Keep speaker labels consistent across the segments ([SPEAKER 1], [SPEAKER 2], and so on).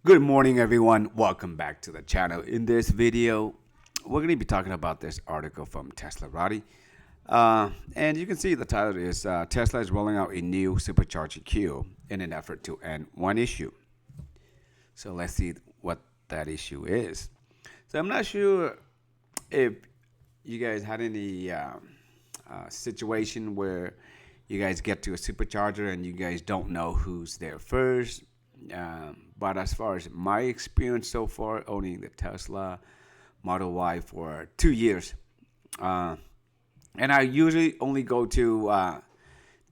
[SPEAKER 1] Good morning, everyone. Welcome back to the channel. In this video, we're going to be talking about this article from Tesla Roddy. And you can see the title is Tesla is rolling out a new supercharger queue in an effort to end one issue. So let's see what that issue is. So I'm not sure if you guys had any situation where you guys get to a supercharger and you guys don't know who's there first. But as far as my experience so far, owning the Tesla Model Y for 2 years, and I usually only go to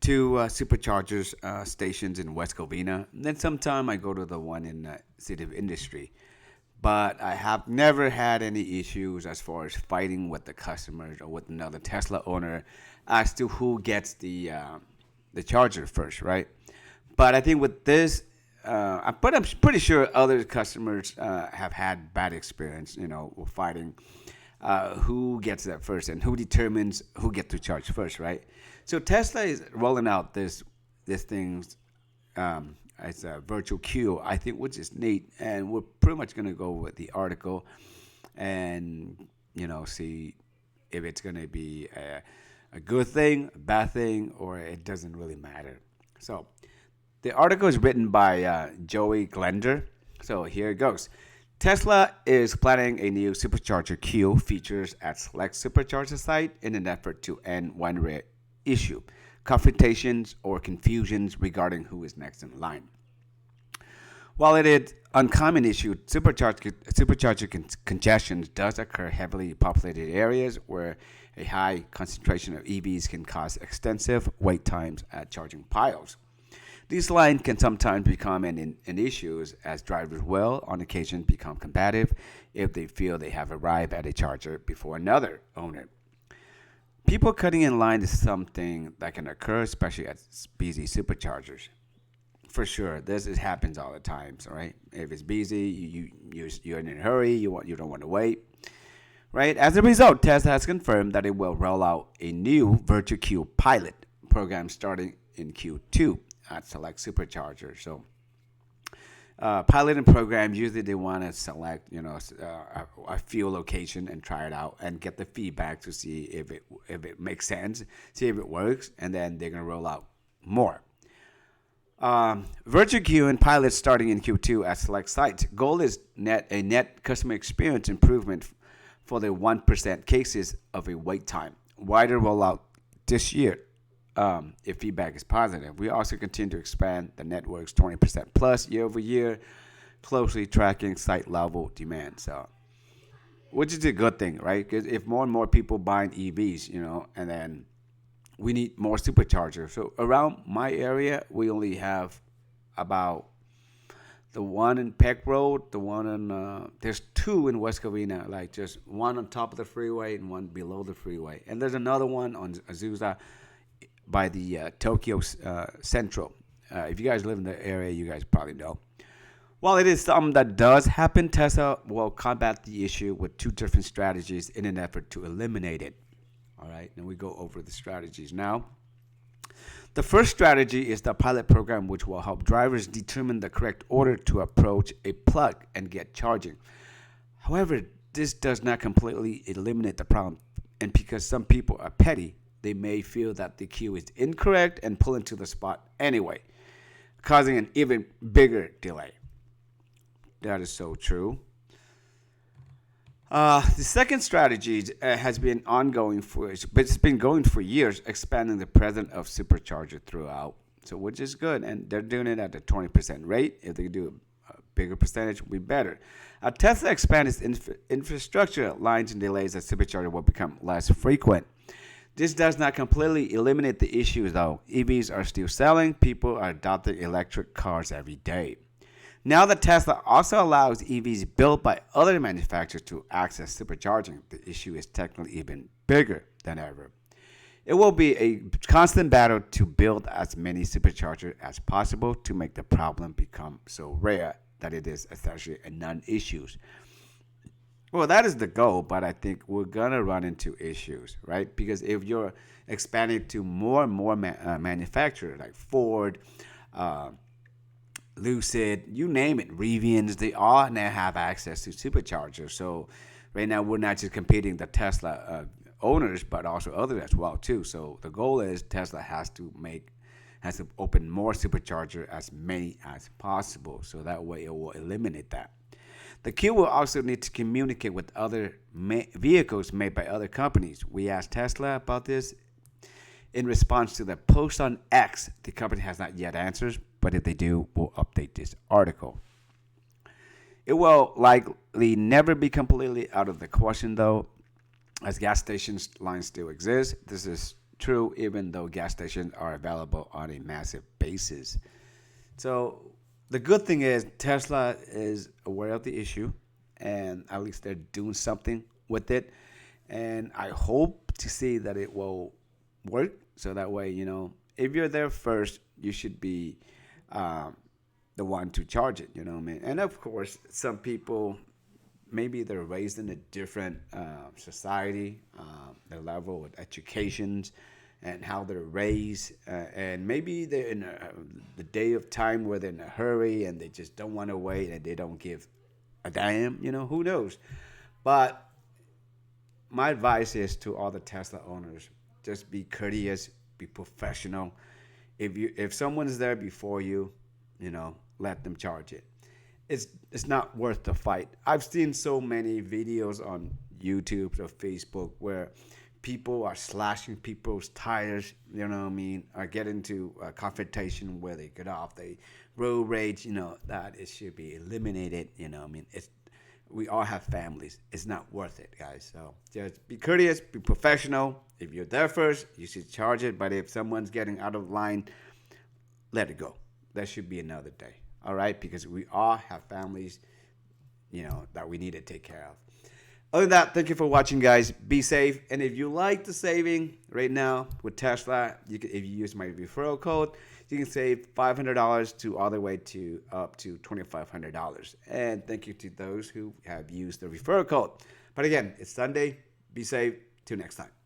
[SPEAKER 1] superchargers stations in West Covina. And then sometime I go to the one in City of Industry. But I have never had any issues as far as fighting with the customers or with another Tesla owner as to who gets the charger first, right? But I think with this, but I'm pretty sure other customers have had bad experience, with fighting who gets that first and who determines who gets to charge first, right? So Tesla is rolling out this thing as a virtual queue, I think, which is neat, and we're pretty much going to go with the article and see if it's going to be a good thing, a bad thing, or it doesn't really matter. So the article is written by Joey Glender. So here it goes. Tesla is planning a new supercharger queue features at select supercharger site in an effort to end one rare issue, confrontations or confusions regarding who is next in line. While it is uncommon issue, supercharger congestion does occur heavily populated areas where a high concentration of EVs can cause extensive wait times at charging piles. These lines can sometimes become an issue as drivers will, on occasion, become combative if they feel they have arrived at a charger before another owner. People cutting in line is something that can occur, especially at busy superchargers. For sure, happens all the time. So, right? If it's busy, you're in a hurry, you don't want to wait, right? As a result, Tesla has confirmed that it will roll out a new virtual queue pilot program starting in Q2 at select superchargers. So, piloting program usually they want to select a fuel location and try it out and get the feedback to see if it makes sense, see if it works, and then they're gonna roll out more. Virtual queue and pilots starting in Q2 at select sites. Goal is a net customer experience improvement for the 1% cases of a wait time. Wider rollout this year if feedback is positive. We also continue to expand the network's 20% plus year over year, closely tracking site level demand. So, which is a good thing, right? Because if more and more people buying EVs, and then we need more superchargers. So around my area, we only have about the one in Peck Road, the one in there's two in West Covina, like just one on top of the freeway and one below the freeway, and there's another one on Azusa by the Tokyo Central. If you guys live in the area, you guys probably know. While it is something that does happen, Tesla will combat the issue with two different strategies in an effort to eliminate it. All right, now we go over the strategies now. The first strategy is the pilot program, which will help drivers determine the correct order to approach a plug and get charging. However, this does not completely eliminate the problem, and because some people are petty, they may feel that the queue is incorrect and pull into the spot anyway, causing an even bigger delay. That is so true. The second strategy has been ongoing but it's been going for years, expanding the presence of supercharger throughout. So, which is good, and they're doing it at the 20% rate. If they do a bigger percentage, would be better. Tesla expands its infrastructure, lines and delays as supercharger will become less frequent. This does not completely eliminate the issues, though. EVs are still selling. People are adopting electric cars every day. Now that Tesla also allows EVs built by other manufacturers to access supercharging, the issue is technically even bigger than ever. It will be a constant battle to build as many superchargers as possible to make the problem become so rare that it is essentially a non-issue. Well, that is the goal, but I think we're going to run into issues, right? Because if you're expanding to more and more manufacturers like Ford, Lucid, you name it, Rivians, they all now have access to superchargers. So right now we're not just competing the Tesla owners, but also others as well too. So the goal is Tesla has to open more supercharger, as many as possible, so that way it will eliminate that. The queue will also need to communicate with other vehicles made by other companies. We asked Tesla about this. In response to the post on X, the company has not yet answered, but if they do, we'll update this article. It will likely never be completely out of the question, though, as gas stations lines still exist. This is true even though gas stations are available on a massive basis. So the good thing is Tesla is aware of the issue, and at least they're doing something with it. And I hope to see that it will work. So that way, if you're there first, you should be the one to charge it. You know what I mean? And of course, some people, maybe they're raised in a different society, their level of educations, and how they're raised, and maybe they're in the day of time where they're in a hurry and they just don't want to wait and they don't give a damn. Who knows? But my advice is to all the Tesla owners: just be courteous, be professional. If someone's there before you, let them charge it. It's not worth the fight. I've seen so many videos on YouTube or Facebook where people are slashing people's tires, or get into a confrontation where they get off, they road rage, that it should be eliminated, we all have families. It's not worth it, guys. So just be courteous, be professional. If you're there first, you should charge it. But if someone's getting out of line, let it go. That should be another day. All right? Because we all have families, that we need to take care of. Other than that, thank you for watching, guys. Be safe. And if you like the saving right now with Tesla, if you use my referral code, you can save $500 to all the way to up to $2,500. And thank you to those who have used the referral code. But again, it's Sunday. Be safe. Till next time.